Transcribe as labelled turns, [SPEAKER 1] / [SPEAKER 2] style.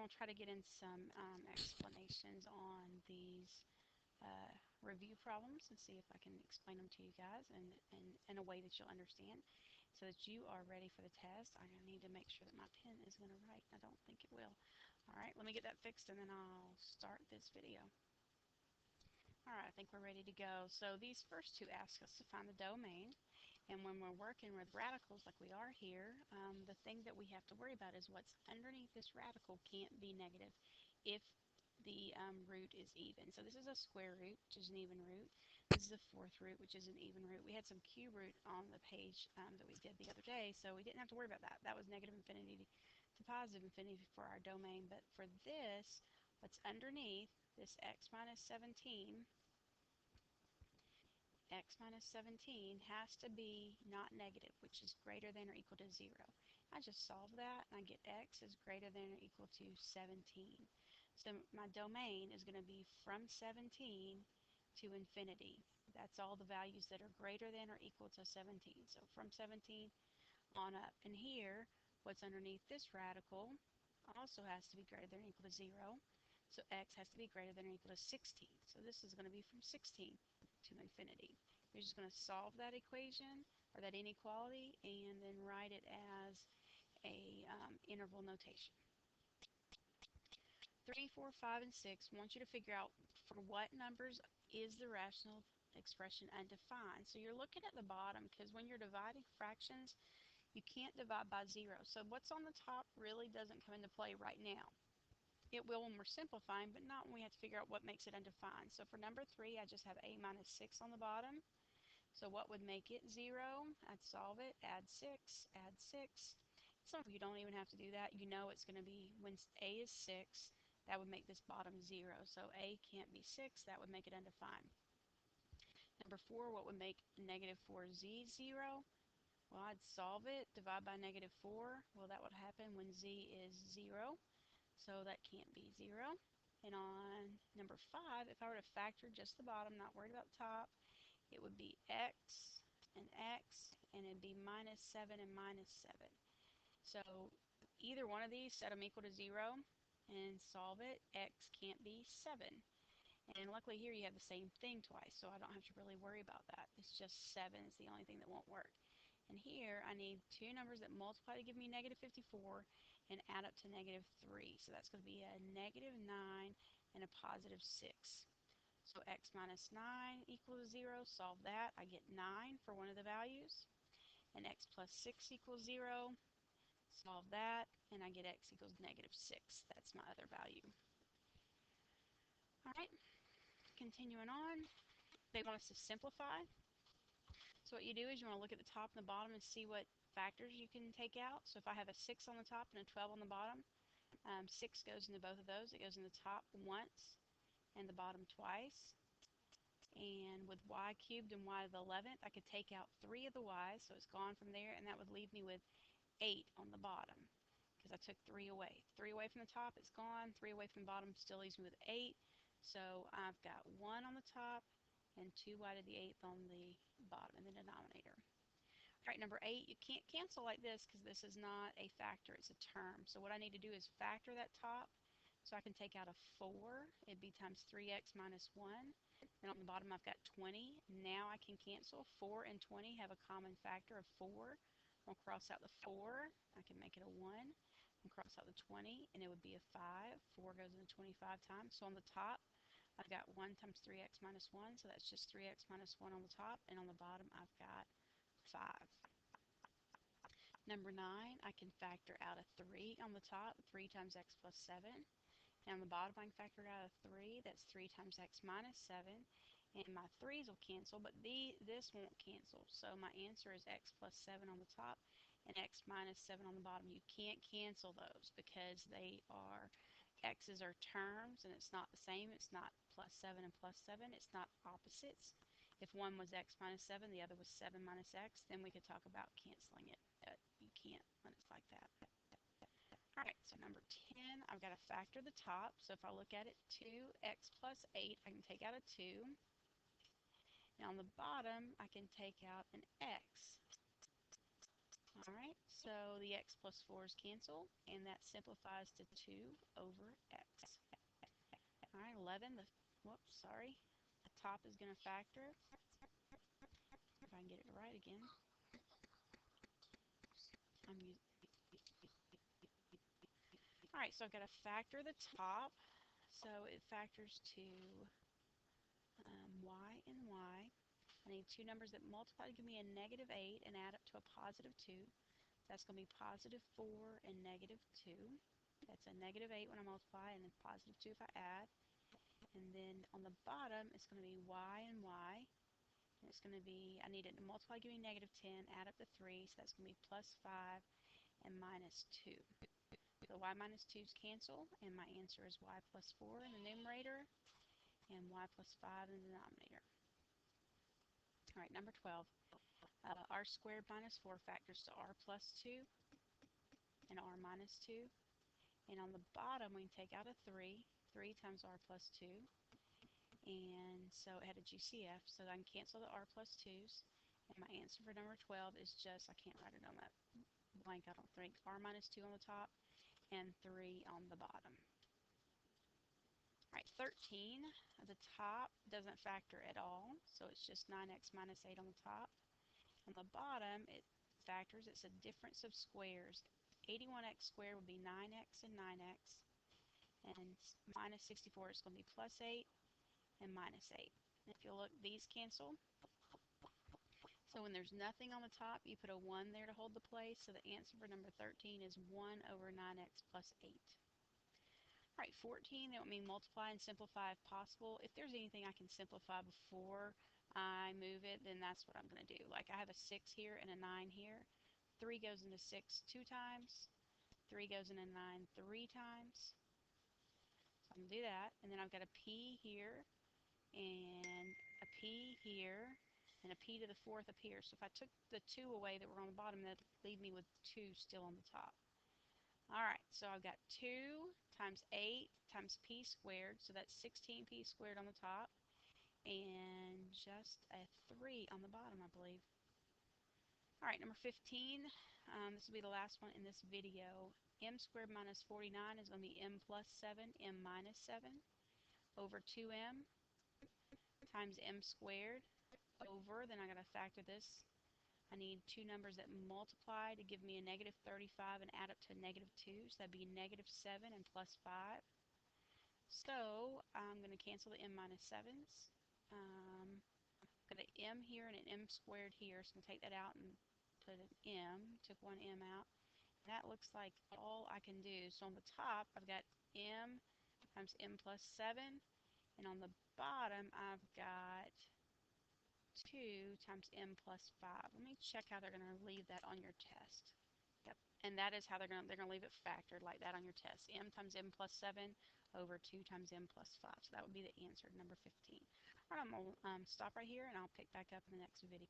[SPEAKER 1] going to try to get in some explanations on these review problems and see if I can explain them to you guys in a way that you'll understand so that you are ready for the test. I need to make sure that my pen is going to write. I don't think it will. Alright, let me get that fixed and then I'll start this video. Alright, I think we're ready to go. So these first two ask us to find the domain. And when we're working with radicals like we are here, the thing that we have to worry about is what's underneath this radical can't be negative if the root is even. So this is a square root, which is an even root. This is a fourth root, which is an even root. We had some cube root on the page that we did the other day, so we didn't have to worry about that. That was negative infinity to positive infinity for our domain. But for this, what's underneath this x minus 17, x minus 17 has to be not negative, which is greater than or equal to 0. I just solve that and I get x is greater than or equal to 17. So my domain is going to be from 17 to infinity. That's all the values that are greater than or equal to 17. So from 17 on up. And here, what's underneath this radical also has to be greater than or equal to 0. So x has to be greater than or equal to 16. So this is going to be from 16 to infinity. You're just going to solve that equation or that inequality and then write it as a interval notation. 3, 4, 5, and 6 want you to figure out for what numbers is the rational expression undefined. So you're looking at the bottom because when you're dividing fractions, you can't divide by 0. So what's on the top really doesn't come into play right now. It will when we're simplifying, but not when we have to figure out what makes it undefined. So for number 3, I just have a minus 6 on the bottom. So what would make it 0? I'd solve it, add 6, add 6. Some of you don't even have to do that. You know it's going to be, when a is 6, that would make this bottom 0. So a can't be 6, that would make it undefined. Number 4, what would make negative 4z 0? Well, I'd solve it, divide by negative 4. Well, that would happen when z is 0. So that can't be 0. And on number 5, if I were to factor just the bottom, not worried about the top, it would be x, and it'd be minus 7 and minus 7. So either one of these, set them equal to 0 and solve it. X can't be 7. And luckily here you have the same thing twice, so I don't have to really worry about that. It's just 7 is the only thing that won't work. And here I need two numbers that multiply to give me negative 54 and add up to negative 3. So that's going to be a negative 9 and a positive 6. So x minus 9 equals 0, solve that. I get 9 for one of the values. And x plus 6 equals 0, solve that. And I get x equals negative 6. That's my other value. Alright, continuing on. They want us to simplify. So what you do is you want to look at the top and the bottom and see what factors you can take out. So if I have a 6 on the top and a 12 on the bottom, 6 goes into both of those. It goes in the top once and the bottom twice. And with y cubed and y to the 11th, I could take out 3 of the y's, so it's gone from there, and that would leave me with 8 on the bottom, because I took 3 away. 3 away from the top, it's gone. 3 away from the bottom still leaves me with 8. So I've got 1 on the top and 2y to the 8th on the bottom in the denominator. Alright, number 8, you can't cancel like this because this is not a factor, it's a term. So what I need to do is factor that top. So I can take out a 4, it'd be times 3x minus 1. Then on the bottom I've got 20. Now I can cancel. 4 and 20 have a common factor of 4. I'll cross out the 4. I can make it a 1. And cross out the 20, and it would be a 5. 4 goes into 25 times. So on the top, I've got 1 times 3x minus 1. So that's just 3x minus 1 on the top. And on the bottom, I've got 5. Number 9, I can factor out a 3 on the top. 3 times x plus 7. And on the bottom, I can factor out a 3. That's 3 times x minus 7. And my 3's will cancel, but this won't cancel. So my answer is x plus 7 on the top and x minus 7 on the bottom. You can't cancel those because they are, x's are terms, and it's not the same. It's not plus 7 and plus 7. It's not opposites. If one was x minus 7, the other was 7 minus x, then we could talk about canceling it. You can't when it's like that. Alright, so number 10, I've got to factor the top. So if I look at it, 2x plus 8, I can take out a 2. Now on the bottom, I can take out an x. Alright, so the x plus 4's cancel, and that simplifies to 2 over x. Alright, 11, the top is going to factor. If I can get it right again. Alright, so I've got to factor the top. So it factors to y and y. I need two numbers that multiply to give me a negative 8 and add up to a positive 2. That's going to be positive 4 and negative 2. That's a negative 8 when I multiply and a positive 2 if I add. And then on the bottom, it's going to be y and y. And it's going to be, I need it to multiply, give me negative 10, add up to 3, so that's going to be plus 5 and minus 2. So y minus 2's cancel, and my answer is y plus 4 in the numerator and y plus 5 in the denominator. Alright, number 12. R squared minus 4 factors to r plus 2 and r minus 2. And on the bottom, we can take out a 3. 3 times r plus 2. And so it had a GCF, so I can cancel the r plus 2's. And my answer for number 12 is just, I can't write it on that blank, I don't think, r minus 2 on the top and 3 on the bottom. Alright, 13, the top doesn't factor at all, so it's just 9x minus 8 on the top. On the bottom, it factors, it's a difference of squares. 81x squared would be 9x and 9x, and minus 64 is going to be plus 8 and minus 8. And if you look, these cancel. So when there's nothing on the top, you put a 1 there to hold the place. So the answer for number 13 is 1 over 9x plus 8. Alright, 14, they want me to multiply and simplify if possible. If there's anything I can simplify before I move it, then that's what I'm going to do. Like I have a 6 here and a 9 here. 3 goes into 6 2 times. 3 goes into 9 3 times. So I'm going to do that. And then I've got a p here and a p here and a p to the 4th up here. So if I took the 2 away that were on the bottom, that'd leave me with 2 still on the top. Alright, so I've got 2 times 8 times p squared, so that's 16p squared on the top, and just a 3 on the bottom, I believe. Alright, number 15, this will be the last one in this video. M squared minus 49 is going to be m plus 7, m minus 7, over 2m times m squared over, then I got to factor this. I need two numbers that multiply to give me a negative 35 and add up to a negative 2, so that'd be negative 7 and plus 5. So I'm going to cancel the m minus 7's. Got an m here and an m squared here, so I'm going to take that out and put an m, took one m out. And that looks like all I can do. So on the top, I've got m times m plus 7, and on the bottom, I've got 2 times m plus 5. Let me check how they're going to leave that on your test. Yep, and that is how they're going to leave it factored like that on your test. M times m plus 7 over 2 times m plus 5. So that would be the answer, number 15. All right, I'm going to stop right here, and I'll pick back up in the next video.